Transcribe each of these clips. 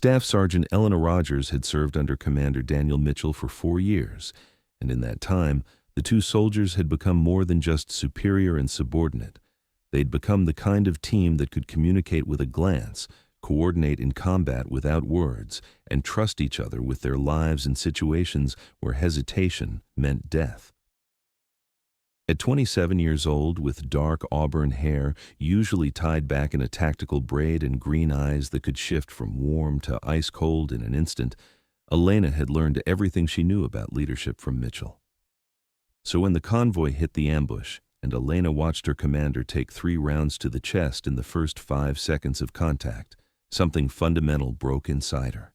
Staff Sergeant Elena Rogers had served under Commander Daniel Mitchell for 4 years, and in that time, the two soldiers had become more than just superior and subordinate. They'd become the kind of team that could communicate with a glance, coordinate in combat without words, and trust each other with their lives in situations where hesitation meant death. At 27 years old, with dark auburn hair usually tied back in a tactical braid and green eyes that could shift from warm to ice cold in an instant, Elena had learned everything she knew about leadership from Mitchell. So when the convoy hit the ambush, and Elena watched her commander take 3 rounds to the chest in the first 5 seconds of contact, something fundamental broke inside her,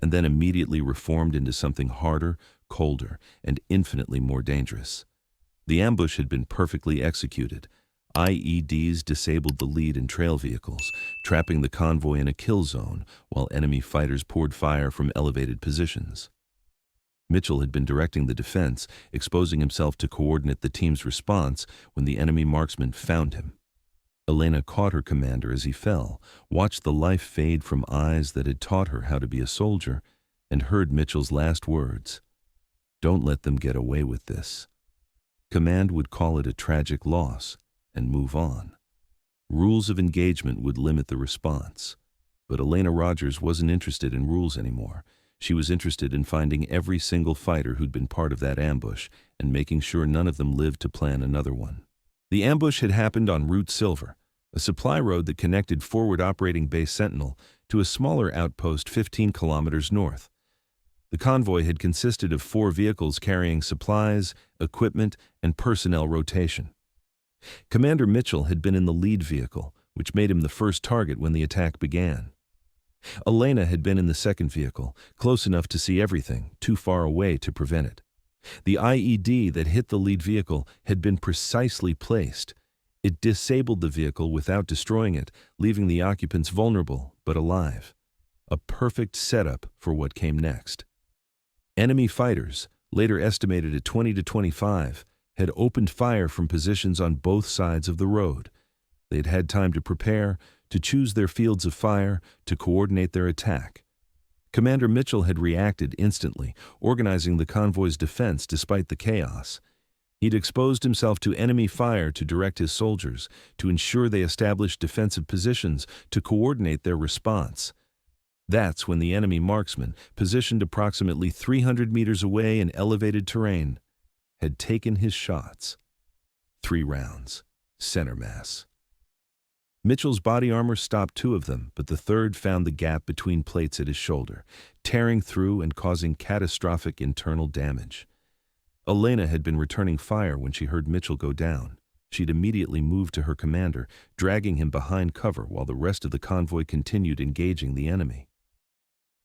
and then immediately reformed into something harder, colder, and infinitely more dangerous. The ambush had been perfectly executed. IEDs disabled the lead and trail vehicles, trapping the convoy in a kill zone while enemy fighters poured fire from elevated positions. Mitchell had been directing the defense, exposing himself to coordinate the team's response when the enemy marksman found him. Elena caught her commander as he fell, watched the life fade from eyes that had taught her how to be a soldier, and heard Mitchell's last words, "Don't let them get away with this." Command would call it a tragic loss and move on. Rules of engagement would limit the response. But Elena Rogers wasn't interested in rules anymore. She was interested in finding every single fighter who'd been part of that ambush and making sure none of them lived to plan another one. The ambush had happened on Route Silver, a supply road that connected forward operating base Sentinel to a smaller outpost 15 kilometers north. The convoy had consisted of 4 vehicles carrying supplies, equipment, and personnel rotation. Commander Mitchell had been in the lead vehicle, which made him the first target when the attack began. Elena had been in the second vehicle, close enough to see everything, too far away to prevent it. The IED that hit the lead vehicle had been precisely placed. It disabled the vehicle without destroying it, leaving the occupants vulnerable but alive. A perfect setup for what came next. Enemy fighters, later estimated at 20 to 25, had opened fire from positions on both sides of the road. They'd had time to prepare, to choose their fields of fire, to coordinate their attack. Commander Mitchell had reacted instantly, organizing the convoy's defense despite the chaos. He'd exposed himself to enemy fire to direct his soldiers, to ensure they established defensive positions, to coordinate their response. That's when the enemy marksman, positioned approximately 300 meters away in elevated terrain, had taken his shots. 3 rounds, center mass. Mitchell's body armor stopped 2 of them, but the third found the gap between plates at his shoulder, tearing through and causing catastrophic internal damage. Elena had been returning fire when she heard Mitchell go down. She'd immediately moved to her commander, dragging him behind cover while the rest of the convoy continued engaging the enemy.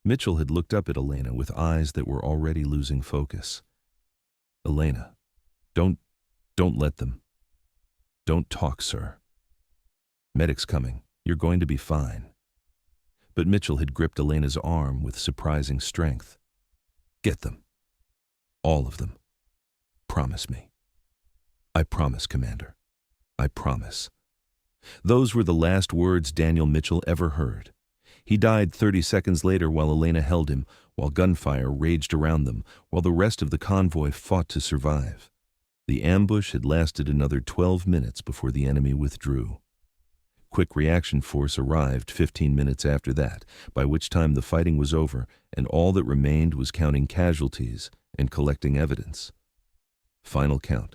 Mitchell had looked up at Elena with eyes that were already losing focus. "Elena, don't let them. Don't talk, sir. Medic's coming. You're going to be fine." But Mitchell had gripped Elena's arm with surprising strength. "Get them. All of them. Promise me." "I promise, Commander. I promise." Those were the last words Daniel Mitchell ever heard. He died 30 seconds later while Elena held him, while gunfire raged around them, while the rest of the convoy fought to survive. The ambush had lasted another 12 minutes before the enemy withdrew. Quick reaction force arrived 15 minutes after that, by which time the fighting was over and all that remained was counting casualties and collecting evidence. Final count.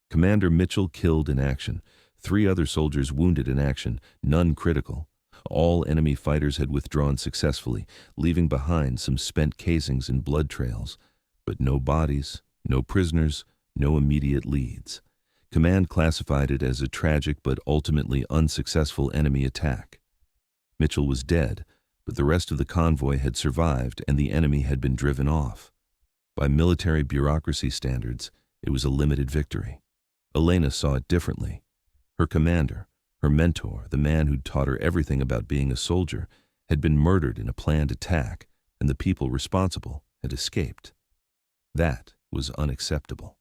Commander Mitchell killed in action, 3 other soldiers wounded in action, none critical. All enemy fighters had withdrawn successfully, leaving behind some spent casings and blood trails, but no bodies, no prisoners, no immediate leads. Command classified it as a tragic but ultimately unsuccessful enemy attack. Mitchell was dead, but the rest of the convoy had survived and the enemy had been driven off. By military bureaucracy standards, it was a limited victory. Elena saw it differently. Her commander, her mentor, the man who'd taught her everything about being a soldier, had been murdered in a planned attack, and the people responsible had escaped. That was unacceptable.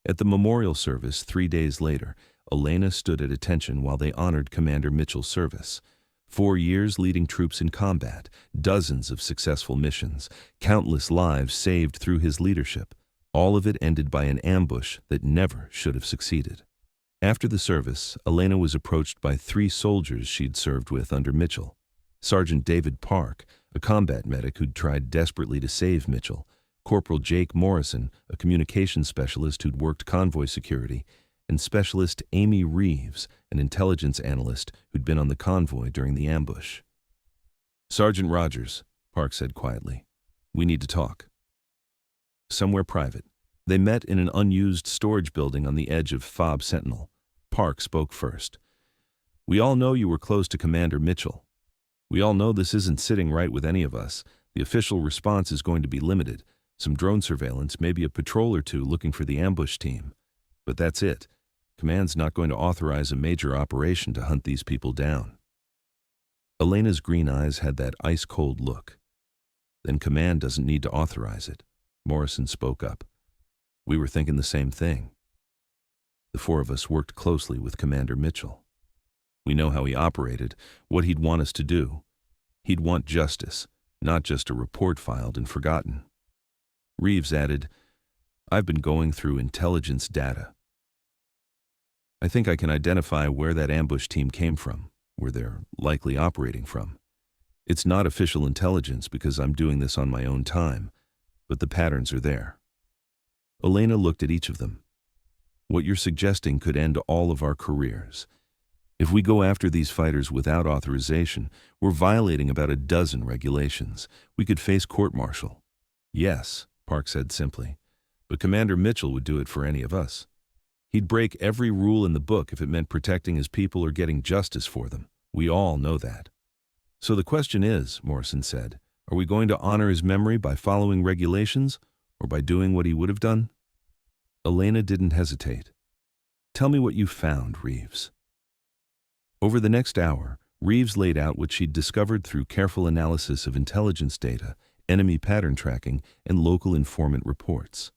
At the memorial service 3 days later, Elena stood at attention while they honored Commander Mitchell's service. 4 years leading troops in combat, dozens of successful missions, countless lives saved through his leadership. All of it ended by an ambush that never should have succeeded. After the service, Elena was approached by 3 soldiers she'd served with under Mitchell. Sergeant David Park, a combat medic who'd tried desperately to save Mitchell, Corporal Jake Morrison, a communications specialist who'd worked convoy security, and Specialist Amy Reeves, an intelligence analyst who'd been on the convoy during the ambush. "Sergeant Rogers," Park said quietly, "we need to talk." Somewhere private. They met in an unused storage building on the edge of Fob Sentinel. Park spoke first. "We all know you were close to Commander Mitchell. We all know this isn't sitting right with any of us. The official response is going to be limited. Some drone surveillance, maybe a patrol or 2 looking for the ambush team. But that's it. Command's not going to authorize a major operation to hunt these people down." Elena's green eyes had that ice-cold look. "Then Command doesn't need to authorize it." Morrison spoke up. "We were thinking the same thing. The 4 of us worked closely with Commander Mitchell. We know how he operated, what he'd want us to do. He'd want justice, not just a report filed and forgotten." Reeves added, "I've been going through intelligence data. I think I can identify where that ambush team came from, where they're likely operating from. It's not official intelligence because I'm doing this on my own time, but the patterns are there." Elena looked at each of them. "What you're suggesting could end all of our careers. If we go after these fighters without authorization, we're violating about a dozen regulations. We could face court-martial." "Yes," Park said simply, "but Commander Mitchell would do it for any of us. He'd break every rule in the book if it meant protecting his people or getting justice for them. We all know that." "So the question is," Morrison said, "are we going to honor his memory by following regulations or by doing what he would have done?" Elena didn't hesitate. "Tell me what you found, Reeves." Over the next hour, Reeves laid out what she'd discovered through careful analysis of intelligence data, enemy pattern tracking, and local informant reports.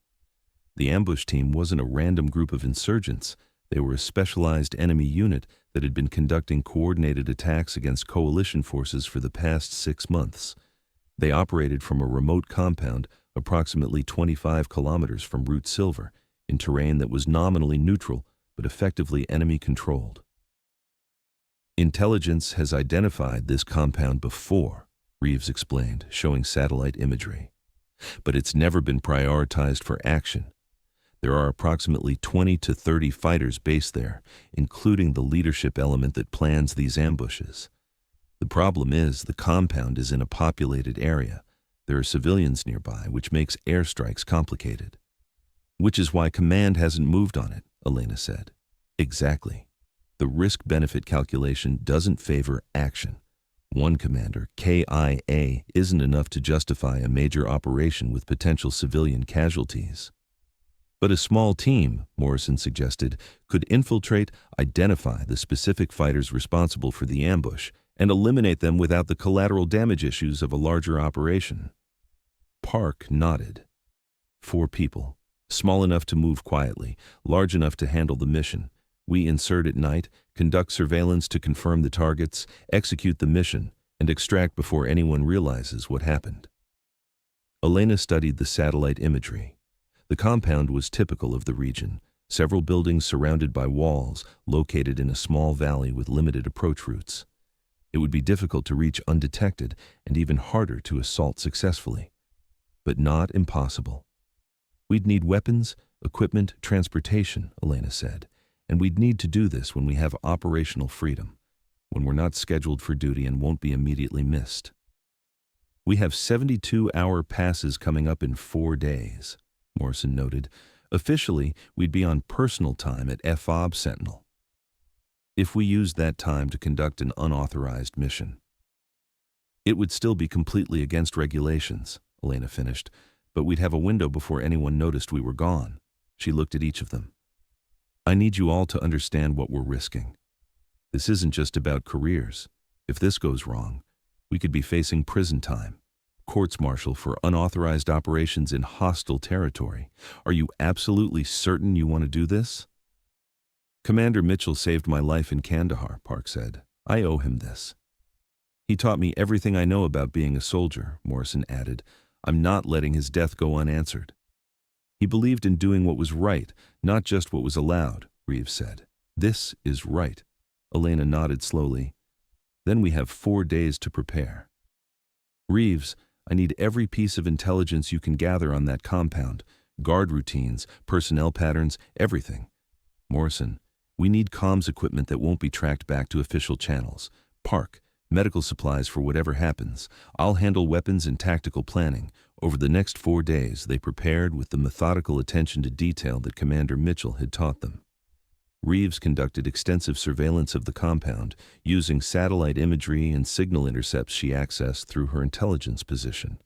The ambush team wasn't a random group of insurgents. They were a specialized enemy unit that had been conducting coordinated attacks against coalition forces for the past 6 months. They operated from a remote compound approximately 25 kilometers from Route Silver, in terrain that was nominally neutral but effectively enemy-controlled. "Intelligence has identified this compound before," Reeves explained, showing satellite imagery. "But it's never been prioritized for action. There are approximately 20 to 30 fighters based there, including the leadership element that plans these ambushes. The problem is the compound is in a populated area. There are civilians nearby, which makes airstrikes complicated." "Which is why Command hasn't moved on it," Elena said. "Exactly. The risk-benefit calculation doesn't favor action. One commander, KIA, isn't enough to justify a major operation with potential civilian casualties. But a small team," Morrison suggested, "could infiltrate, identify the specific fighters responsible for the ambush, and eliminate them without the collateral damage issues of a larger operation." Park nodded. 4 people, small enough to move quietly, large enough to handle the mission. We insert at night, conduct surveillance to confirm the targets, execute the mission, and extract before anyone realizes what happened." Elena studied the satellite imagery. The compound was typical of the region, several buildings surrounded by walls, located in a small valley with limited approach routes. It would be difficult to reach undetected and even harder to assault successfully. But not impossible. "We'd need weapons, equipment, transportation," Elena said, "and we'd need to do this when we have operational freedom, when we're not scheduled for duty and won't be immediately missed. We have 72-hour passes coming up in 4 days," Morrison noted. "Officially, we'd be on personal time at FOB Sentinel. If we used that time to conduct an unauthorized mission, it would still be completely against regulations," Elena finished, "but we'd have a window before anyone noticed we were gone." She looked at each of them. "I need you all to understand what we're risking. This isn't just about careers. If this goes wrong, we could be facing prison time, courts-martial for unauthorized operations in hostile territory. Are you absolutely certain you want to do this?" "Commander Mitchell saved my life in Kandahar," Park said. "I owe him this." He taught me everything I know about being a soldier, Morrison added. I'm not letting his death go unanswered. He believed in doing what was right, not just what was allowed, Reeves said. This is right. Elena nodded slowly. Then we have 4 days to prepare. Reeves, I need every piece of intelligence you can gather on that compound. Guard routines, personnel patterns, everything. Morrison, we need comms equipment that won't be tracked back to official channels. Park, medical supplies for whatever happens. I'll handle weapons and tactical planning. Over the next 4 days, they prepared with the methodical attention to detail that Commander Mitchell had taught them. Reeves conducted extensive surveillance of the compound, using satellite imagery and signal intercepts she accessed through her intelligence position.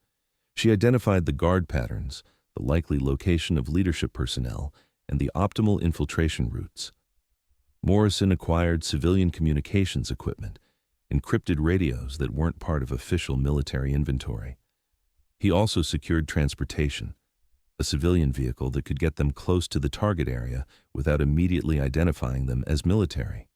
She identified the guard patterns, the likely location of leadership personnel, and the optimal infiltration routes. Morrison acquired civilian communications equipment, encrypted radios that weren't part of official military inventory. He also secured transportation, a civilian vehicle that could get them close to the target area without immediately identifying them as military.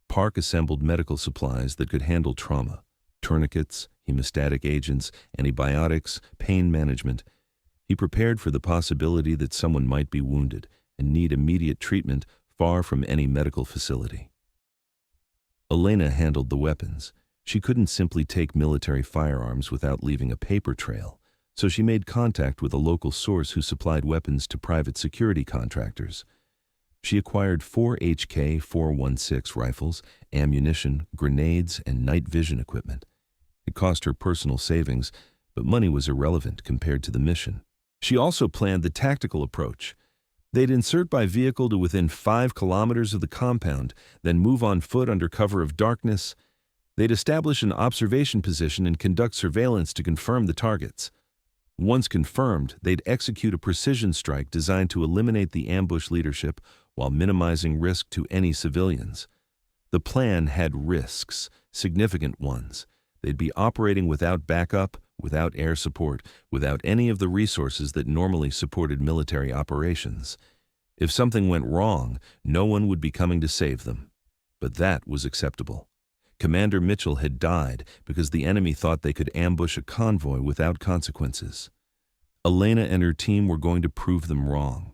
Park assembled medical supplies that could handle trauma, tourniquets, hemostatic agents, antibiotics, pain management. He prepared for the possibility that someone might be wounded and need immediate treatment far from any medical facility. Elena handled the weapons. She couldn't simply take military firearms without leaving a paper trail, so she made contact with a local source who supplied weapons to private security contractors. She acquired 4 HK-416 rifles, ammunition, grenades, and night vision equipment. It cost her personal savings, but money was irrelevant compared to the mission. She also planned the tactical approach. They'd insert by vehicle to within 5 kilometers of the compound, then move on foot under cover of darkness. They'd establish an observation position and conduct surveillance to confirm the targets. Once confirmed, they'd execute a precision strike designed to eliminate the ambush leadership while minimizing risk to any civilians. The plan had risks, significant ones. They'd be operating without backup, without air support, without any of the resources that normally supported military operations. If something went wrong, no one would be coming to save them. But that was acceptable. Commander Mitchell had died because the enemy thought they could ambush a convoy without consequences. Elena and her team were going to prove them wrong.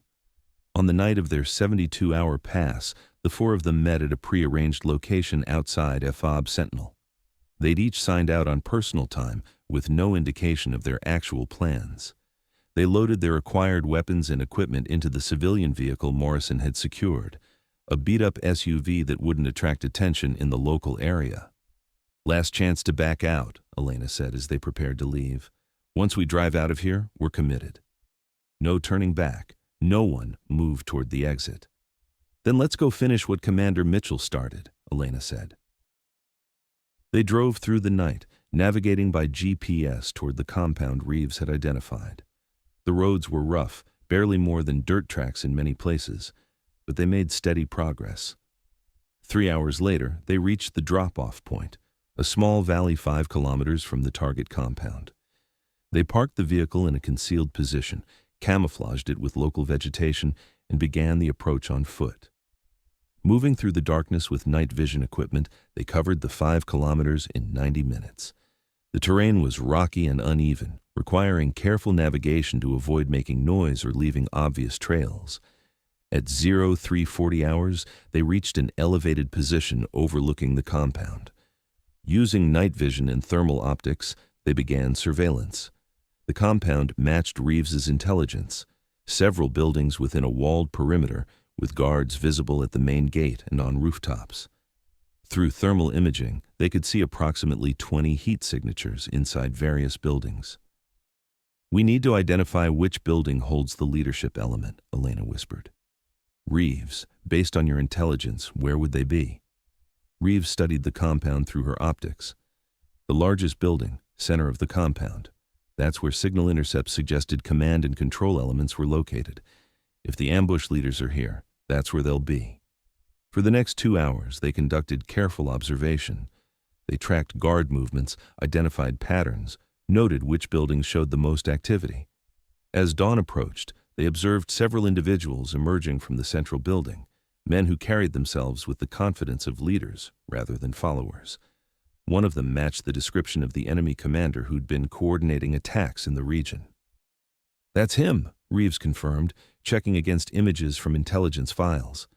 On the night of their 72-hour pass, the 4 of them met at a prearranged location outside FOB Sentinel. They'd each signed out on personal time with no indication of their actual plans. They loaded their acquired weapons and equipment into the civilian vehicle Morrison had secured, a beat-up SUV that wouldn't attract attention in the local area. Last chance to back out, Elena said as they prepared to leave. Once we drive out of here, we're committed. No turning back. No one moved toward the exit. Then let's go finish what Commander Mitchell started, Elena said. They drove through the night, navigating by GPS toward the compound Reeves had identified. The roads were rough, barely more than dirt tracks in many places, but they made steady progress. 3 hours later, they reached the drop-off point, a small valley 5 kilometers from the target compound. They parked the vehicle in a concealed position, camouflaged it with local vegetation, and began the approach on foot. Moving through the darkness with night vision equipment, they covered the 5 kilometers in 90 minutes. The terrain was rocky and uneven, requiring careful navigation to avoid making noise or leaving obvious trails. At 0340 hours, they reached an elevated position overlooking the compound. Using night vision and thermal optics, they began surveillance. The compound matched Reeves's intelligence. Several buildings within a walled perimeter, with guards visible at the main gate and on rooftops. Through thermal imaging, they could see approximately 20 heat signatures inside various buildings. We need to identify which building holds the leadership element, Elena whispered. Reeves, based on your intelligence, where would they be? Reeves studied the compound through her optics. The largest building, center of the compound. That's where signal intercepts suggested command and control elements were located. If the ambush leaders are here, that's where they'll be. For the next 2 hours, they conducted careful observation. They tracked guard movements, identified patterns, noted which buildings showed the most activity. As dawn approached, they observed several individuals emerging from the central building, men who carried themselves with the confidence of leaders rather than followers. One of them matched the description of the enemy commander who'd been coordinating attacks in the region. "That's him," Reeves confirmed, checking against images from intelligence files.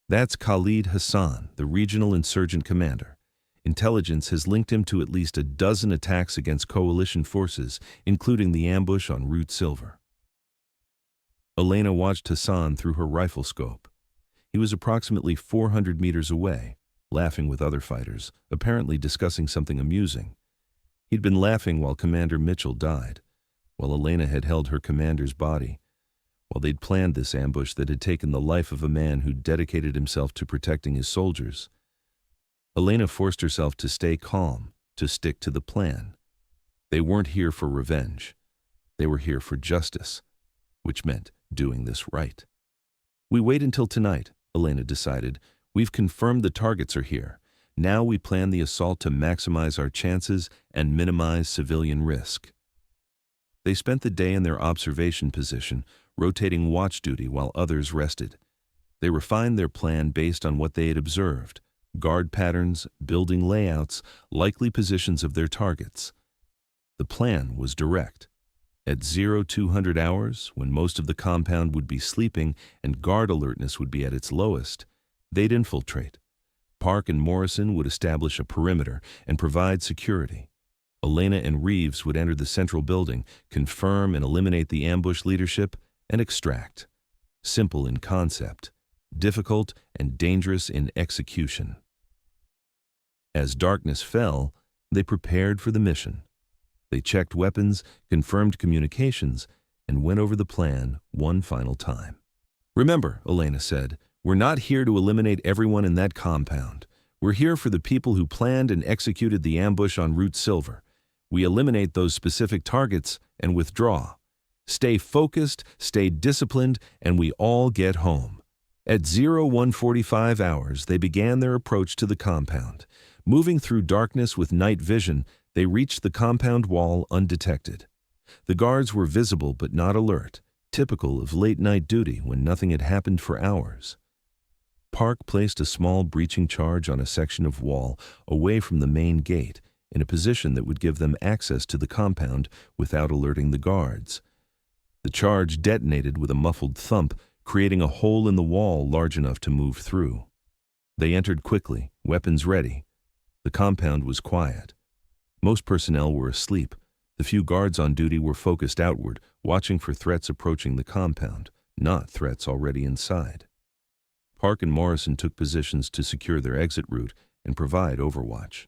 "That's Khalid Hassan, the regional insurgent commander. Intelligence has linked him to at least a dozen attacks against coalition forces, including the ambush on Route Silver." Elena watched Hassan through her rifle scope. He was approximately 400 meters away, laughing with other fighters, apparently discussing something amusing. He'd been laughing while Commander Mitchell died, while Elena had held her commander's body, while they'd planned this ambush that had taken the life of a man who dedicated himself to protecting his soldiers. Elena forced herself to stay calm, to stick to the plan. They weren't here for revenge. They were here for justice, which meant doing this right. "We wait until tonight," Elena decided. "We've confirmed the targets are here. Now we plan the assault to maximize our chances and minimize civilian risk." They spent the day in their observation position, rotating watch duty while others rested. They refined their plan based on what they had observed: guard patterns, building layouts, likely positions of their targets. The plan was direct. At 0200 hours, when most of the compound would be sleeping and guard alertness would be at its lowest, they'd infiltrate. Park and Morrison would establish a perimeter and provide security. Elena and Reeves would enter the central building, confirm and eliminate the ambush leadership, and extract. Simple in concept, difficult and dangerous in execution. As darkness fell, they prepared for the mission. They checked weapons, confirmed communications, and went over the plan one final time. "Remember," Elena said, "we're not here to eliminate everyone in that compound. We're here for the people who planned and executed the ambush on Route Silver. We eliminate those specific targets and withdraw. Stay focused, stay disciplined, and we all get home." At 0145 hours, they began their approach to the compound. Moving through darkness with night vision, they reached the compound wall undetected. The guards were visible but not alert, typical of late-night duty when nothing had happened for hours. Park placed a small breaching charge on a section of wall away from the main gate, in a position that would give them access to the compound without alerting the guards. The charge detonated with a muffled thump, creating a hole in the wall large enough to move through. They entered quickly, weapons ready. The compound was quiet. Most personnel were asleep. The few guards on duty were focused outward, watching for threats approaching the compound, not threats already inside. Park and Morrison took positions to secure their exit route and provide overwatch.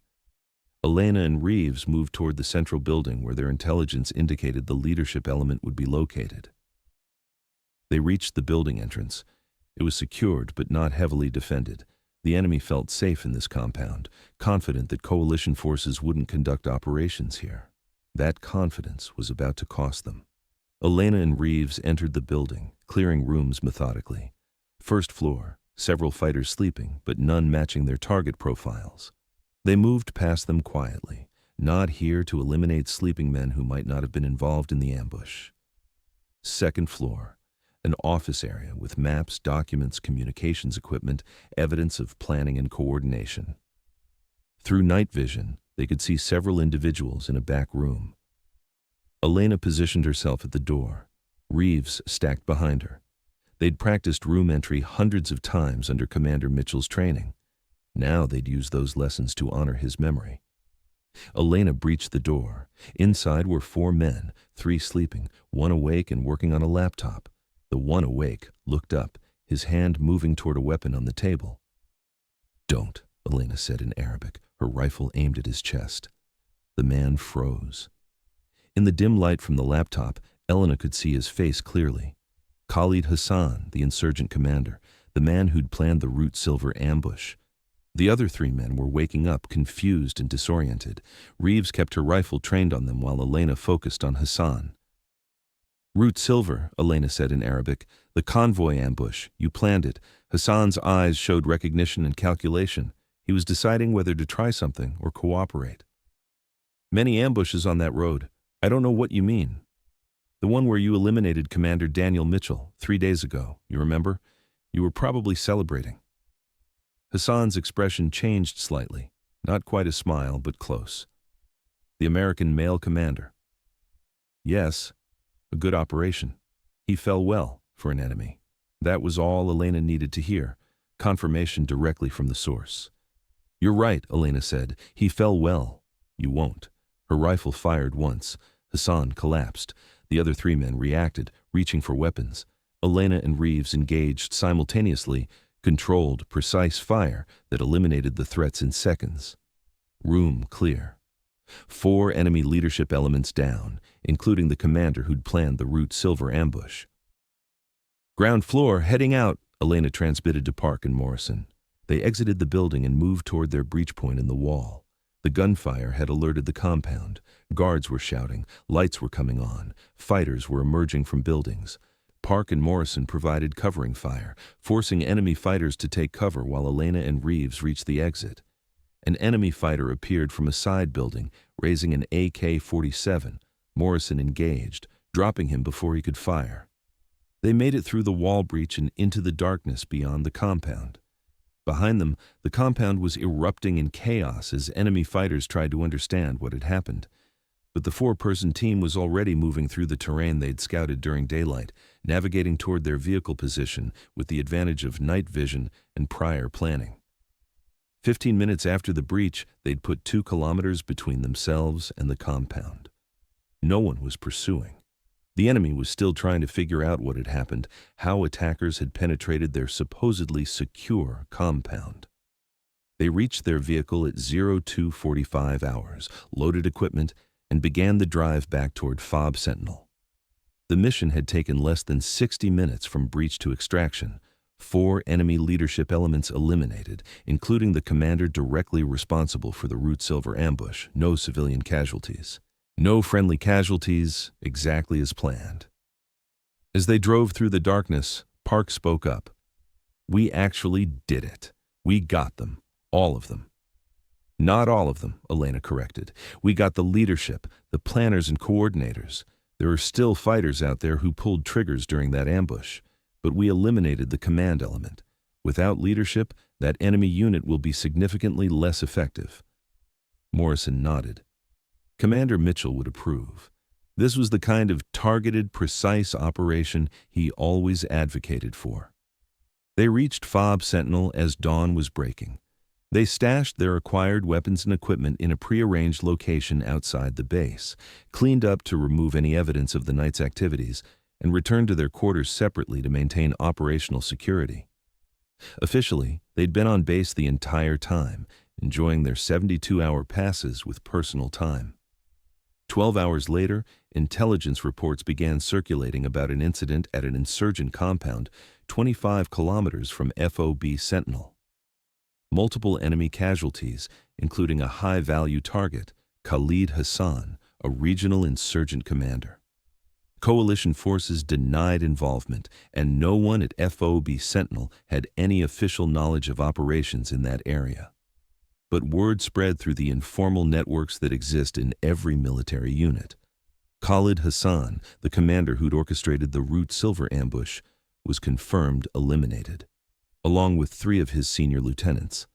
Elena and Reeves moved toward the central building where their intelligence indicated the leadership element would be located. They reached the building entrance. It was secured but not heavily defended. The enemy felt safe in this compound, confident that coalition forces wouldn't conduct operations here. That confidence was about to cost them. Elena and Reeves entered the building, clearing rooms methodically. First floor, several fighters sleeping, but none matching their target profiles. They moved past them quietly, not here to eliminate sleeping men who might not have been involved in the ambush. Second floor, an office area with maps, documents, communications equipment, evidence of planning and coordination. Through night vision, they could see several individuals in a back room. Elena positioned herself at the door. Reeves stacked behind her. They'd practiced room entry hundreds of times under Commander Mitchell's training. Now they'd use those lessons to honor his memory. Elena breached the door. Inside were 4 men, 3 sleeping, 1 awake and working on a laptop. The one awake looked up, his hand moving toward a weapon on the table. "Don't," Elena said in Arabic, her rifle aimed at his chest. The man froze. In the dim light from the laptop, Elena could see his face clearly. Khalid Hassan, the insurgent commander, the man who'd planned the Route Silver ambush. The other 3 men were waking up, confused and disoriented. Reeves kept her rifle trained on them while Elena focused on Hassan. "Route Silver," Elena said in Arabic, "the convoy ambush. You planned it." Hassan's eyes showed recognition and calculation. He was deciding whether to try something or cooperate. "Many ambushes on that road. I don't know what you mean." "The one where you eliminated Commander Daniel Mitchell 3 days ago, you remember? You were probably celebrating." Hassan's expression changed slightly. Not quite a smile, but close. The American male commander. Yes, a good operation. He fell well for an enemy. That was all Elena needed to hear, confirmation directly from the source. You're right, Elena said. He fell well. You won't. Her rifle fired once. Hassan collapsed. The other 3 men reacted, reaching for weapons. Elena and Reeves engaged simultaneously, controlled, precise fire that eliminated the threats in seconds. Room clear. 4 enemy leadership elements down, including the commander who'd planned the Root Silver ambush. Ground floor, heading out, Elena transmitted to Park and Morrison. They exited the building and moved toward their breach point in the wall. The gunfire had alerted the compound. Guards were shouting, lights were coming on, fighters were emerging from buildings. Park and Morrison provided covering fire, forcing enemy fighters to take cover while Elena and Reeves reached the exit. An enemy fighter appeared from a side building, raising an AK-47. Morrison engaged, dropping him before he could fire. They made it through the wall breach and into the darkness beyond the compound. Behind them, the compound was erupting in chaos as enemy fighters tried to understand what had happened. But the 4-person team was already moving through the terrain they'd scouted during daylight, navigating toward their vehicle position with the advantage of night vision and prior planning. 15 minutes after the breach, they'd put 2 kilometers between themselves and the compound. No one was pursuing. The enemy was still trying to figure out what had happened, how attackers had penetrated their supposedly secure compound. They reached their vehicle at 02:45 hours, loaded equipment, and began the drive back toward Fob Sentinel. The mission had taken less than 60 minutes from breach to extraction. 4 enemy leadership elements eliminated, including the commander directly responsible for the Root Silver ambush. No civilian casualties. No friendly casualties, exactly as planned. As they drove through the darkness, Park spoke up. We actually did it. We got them. All of them. Not all of them, Elena corrected. We got the leadership, the planners and coordinators. There are still fighters out there who pulled triggers during that ambush. But we eliminated the command element. Without leadership, that enemy unit will be significantly less effective. Morrison nodded. Commander Mitchell would approve. This was the kind of targeted, precise operation he always advocated for. They reached Fob Sentinel as dawn was breaking. They stashed their acquired weapons and equipment in a prearranged location outside the base, cleaned up to remove any evidence of the night's activities, and returned to their quarters separately to maintain operational security. Officially, they'd been on base the entire time, enjoying their 72-hour passes with personal time. 12 hours later, intelligence reports began circulating about an incident at an insurgent compound 25 kilometers from FOB Sentinel. Multiple enemy casualties, including a high-value target, Khalid Hassan, a regional insurgent commander. Coalition forces denied involvement, and no one at FOB Sentinel had any official knowledge of operations in that area. But word spread through the informal networks that exist in every military unit. Khalid Hassan, the commander who'd orchestrated the Root Silver ambush, was confirmed eliminated, along with 3 of his senior lieutenants.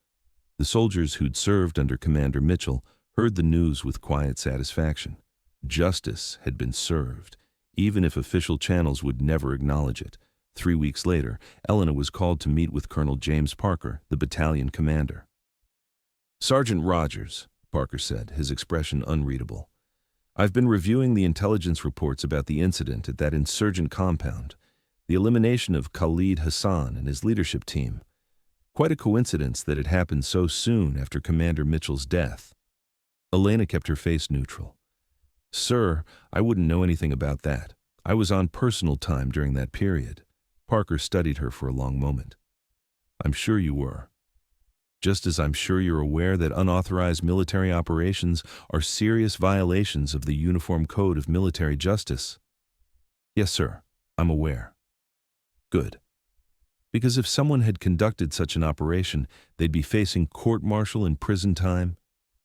The soldiers who'd served under Commander Mitchell heard the news with quiet satisfaction. Justice had been served, even if official channels would never acknowledge it. 3 weeks later, Elena was called to meet with Colonel James Parker, the battalion commander. Sergeant Rogers, Parker said, his expression unreadable. I've been reviewing the intelligence reports about the incident at that insurgent compound, the elimination of Khalid Hassan and his leadership team. Quite a coincidence that it happened so soon after Commander Mitchell's death. Elena kept her face neutral. Sir, I wouldn't know anything about that. I was on personal time during that period. Parker studied her for a long moment. I'm sure you were. Just as I'm sure you're aware that unauthorized military operations are serious violations of the Uniform Code of Military Justice. Yes, sir, I'm aware. Good. Because if someone had conducted such an operation, they'd be facing court-martial and prison time.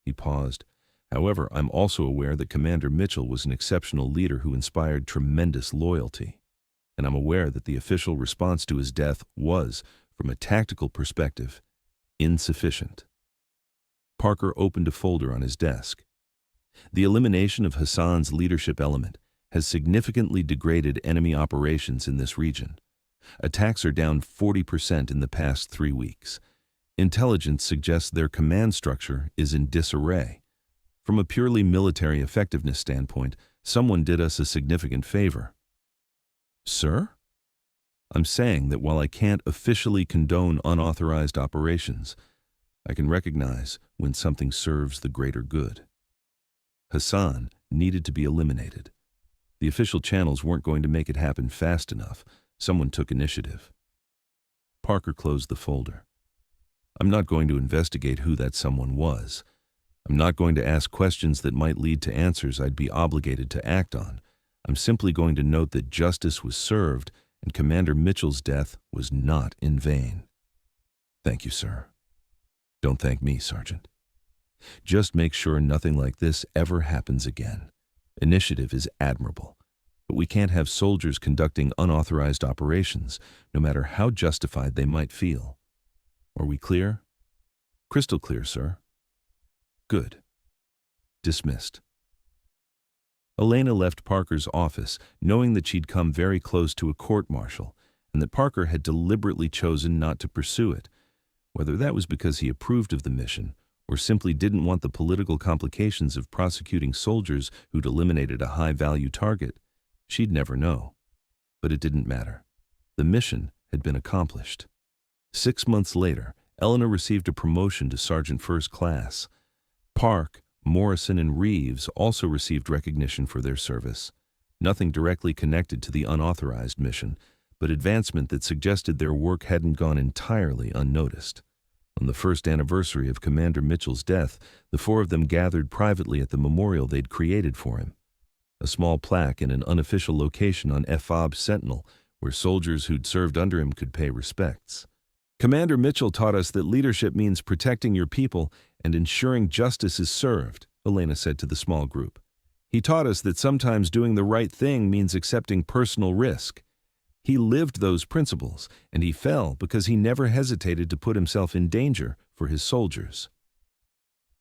He paused. However, I'm also aware that Commander Mitchell was an exceptional leader who inspired tremendous loyalty. And I'm aware that the official response to his death was, from a tactical perspective, insufficient. Parker opened a folder on his desk. The elimination of Hassan's leadership element has significantly degraded enemy operations in this region. Attacks are down 40% in the past 3 weeks. Intelligence suggests their command structure is in disarray. From a purely military effectiveness standpoint, someone did us a significant favor. Sir? I'm saying that while I can't officially condone unauthorized operations, I can recognize when something serves the greater good. Hassan needed to be eliminated. The official channels weren't going to make it happen fast enough. Someone took initiative. Parker closed the folder. I'm not going to investigate who that someone was. I'm not going to ask questions that might lead to answers I'd be obligated to act on. I'm simply going to note that justice was served and Commander Mitchell's death was not in vain. Thank you, sir. Don't thank me, Sergeant. Just make sure nothing like this ever happens again. Initiative is admirable, but we can't have soldiers conducting unauthorized operations, no matter how justified they might feel. Are we clear? Crystal clear, sir. Good. Dismissed. Elena left Parker's office, knowing that she'd come very close to a court-martial, and that Parker had deliberately chosen not to pursue it. Whether that was because he approved of the mission, or simply didn't want the political complications of prosecuting soldiers who'd eliminated a high-value target, she'd never know. But it didn't matter. The mission had been accomplished. 6 months later, Elena received a promotion to Sergeant First Class. Park, Morrison, and Reeves also received recognition for their service. Nothing directly connected to the unauthorized mission, but advancement that suggested their work hadn't gone entirely unnoticed. On the first anniversary of Commander Mitchell's death, the 4 of them gathered privately at the memorial they'd created for him. A small plaque in an unofficial location on defied Sentinel, where soldiers who'd served under him could pay respects. Commander Mitchell taught us that leadership means protecting your people and ensuring justice is served, Elena said to the small group. He taught us that sometimes doing the right thing means accepting personal risk. He lived those principles, and he fell because he never hesitated to put himself in danger for his soldiers.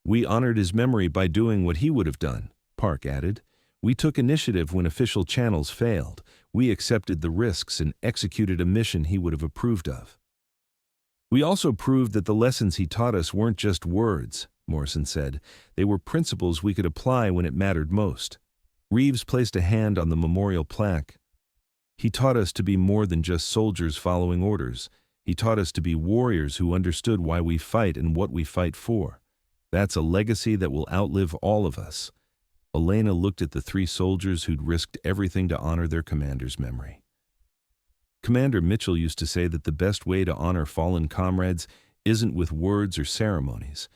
We honored his memory by doing what he would have done, Park added. We took initiative when official channels failed. We accepted the risks and executed a mission he would have approved of. We also proved that the lessons he taught us weren't just words, Morrison said. They were principles we could apply when it mattered most. Reeves placed a hand on the memorial plaque. He taught us to be more than just soldiers following orders. He taught us to be warriors who understood why we fight and what we fight for. That's a legacy that will outlive all of us. Elena looked at the 3 soldiers who'd risked everything to honor their commander's memory. Commander Mitchell used to say that the best way to honor fallen comrades isn't with words or ceremonies.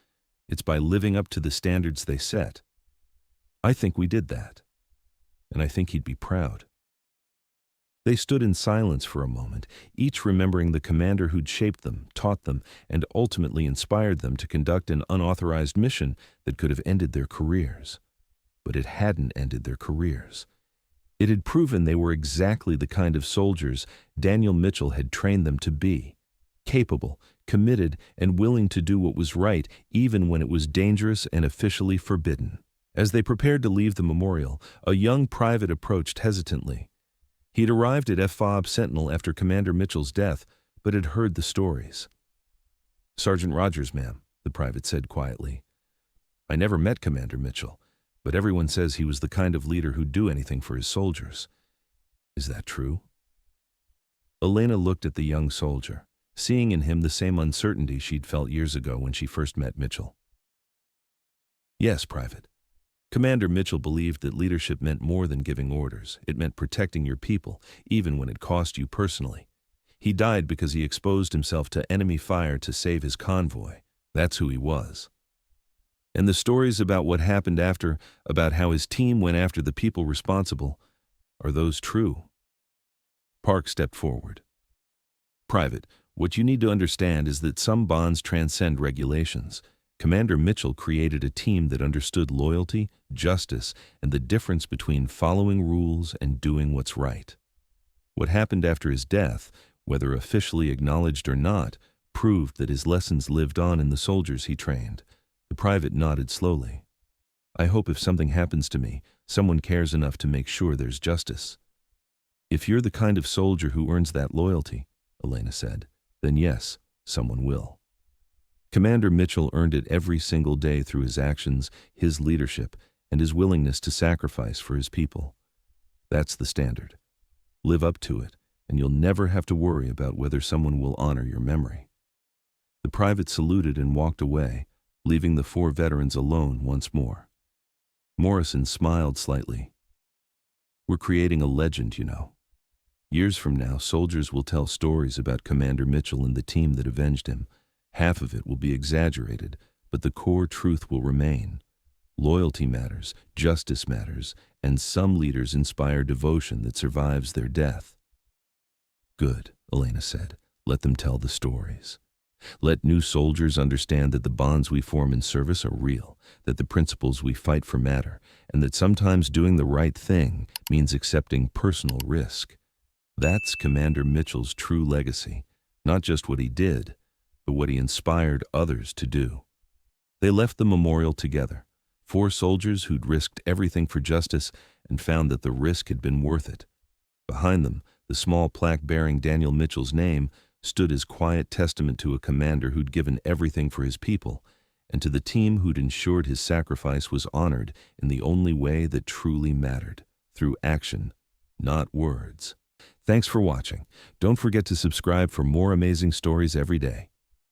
It's by living up to the standards they set. I think we did that, and I think he'd be proud. They stood in silence for a moment, each remembering the commander who'd shaped them, taught them, and ultimately inspired them to conduct an unauthorized mission that could have ended their careers. But it hadn't ended their careers. It had proven they were exactly the kind of soldiers Daniel Mitchell had trained them to be, capable, committed, and willing to do what was right even when it was dangerous and officially forbidden. As they prepared to leave the memorial, a young private approached hesitantly. He'd arrived at defied Sentinel after Commander Mitchell's death, but had heard the stories. Sergeant Rogers, ma'am, the private said quietly. I never met Commander Mitchell, but everyone says he was the kind of leader who'd do anything for his soldiers. Is that true? Elena looked at the young soldier, seeing in him the same uncertainty she'd felt years ago when she first met Mitchell. Yes, Private. Commander Mitchell believed that leadership meant more than giving orders. It meant protecting your people, even when it cost you personally. He died because he exposed himself to enemy fire to save his convoy. That's who he was. And the stories about what happened after, about how his team went after the people responsible, are those true? Park stepped forward. Private, what you need to understand is that some bonds transcend regulations. Commander Mitchell created a team that understood loyalty, justice, and the difference between following rules and doing what's right. What happened after his death, whether officially acknowledged or not, proved that his lessons lived on in the soldiers he trained. The private nodded slowly. I hope if something happens to me, someone cares enough to make sure there's justice. If you're the kind of soldier who earns that loyalty, Elena said, then yes, someone will. Commander Mitchell earned it every single day through his actions, his leadership, and his willingness to sacrifice for his people. That's the standard. Live up to it, and you'll never have to worry about whether someone will honor your memory. The private saluted and walked away, leaving the 4 veterans alone once more. Morrison smiled slightly. We're creating a legend, you know. Years from now, soldiers will tell stories about Commander Mitchell and the team that avenged him. Half of it will be exaggerated, but the core truth will remain. Loyalty matters, justice matters, and some leaders inspire devotion that survives their death. Good, Elena said. Let them tell the stories. Let new soldiers understand that the bonds we form in service are real, that the principles we fight for matter, and that sometimes doing the right thing means accepting personal risk. That's Commander Mitchell's true legacy, not just what he did, but what he inspired others to do. They left the memorial together, 4 soldiers who'd risked everything for justice and found that the risk had been worth it. Behind them, the small plaque bearing Daniel Mitchell's name stood as quiet testament to a commander who'd given everything for his people, and to the team who'd ensured his sacrifice was honored in the only way that truly mattered, through action, not words. Thanks for watching. Don't forget to subscribe for more amazing stories every day.